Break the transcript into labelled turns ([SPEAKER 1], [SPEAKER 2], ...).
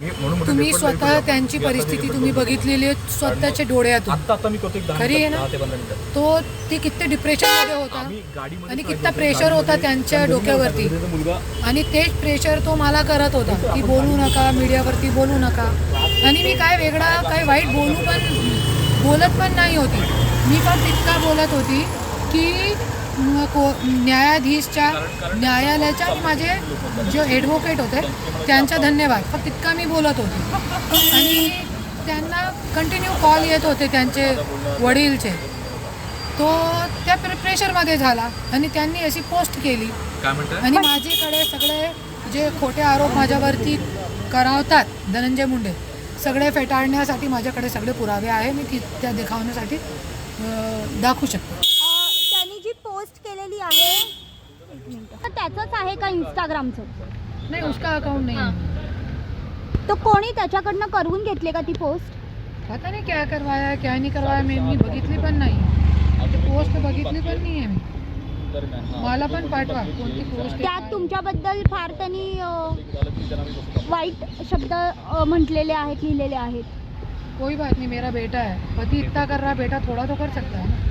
[SPEAKER 1] तुम्ही स्वतः त्यांची परिस्थिती तुम्ही बघितलेली आहे स्वतःच्या डोळ्यातून खरी आहे ना. तो ती किती डिप्रेशनमध्ये होता आणि किती प्रेशर होता त्यांच्या डोक्यावरती आणि तेच प्रेशर तो मला करत होता की बोलू नका, मीडियावरती बोलू नका. आणि मी काय वेगळा काय वाईट बोलत पण नाही होती. मी पण तितका बोलत होती की न्यायालयाच्या माझे जे ॲडव्होकेट होते त्यांचा धन्यवाद, फक्त तितका मी बोलत होते. आणि त्यांना कंटिन्यू कॉल येत होते त्यांचे वडीलचे. तो त्या प्रेशरमध्ये झाला आणि त्यांनी अशी पोस्ट केली आणि माझ्याकडे सगळे जे खोटे आरोप माझ्यावरती करावतात धनंजय मुंडे सगळे फेटाळण्यासाठी माझ्याकडे सगळे पुरावे आहे. मी त्या दाखवण्यासाठी दाखवू शकतो.
[SPEAKER 2] त्यांनी जी पोस्ट केलेली आहे तर त्याचंच आहे का इंस्टाग्रामचं?
[SPEAKER 1] नाही, उसका अकाउंट नाही.
[SPEAKER 2] तो कोणी त्याच्याकडनं करून घेतले का ती पोस्ट?
[SPEAKER 1] पता नाही क्या करवाया क्या नहीं करवाया. मी बघितली पण नाही, पोस्ट बघितली पण नाही आहे. मी मला पण पाठवा कोणती पोस्ट.
[SPEAKER 2] त्यात तुमच्याबद्दल फार त्यांनी वाईट शब्द म्हटलेले आहेत, लिहिलेले आहेत.
[SPEAKER 1] कोई बात नहीं, मेरा बेटा है. पति इतना कर रहा, बेटा थोड़ा तो कर सकता है ना.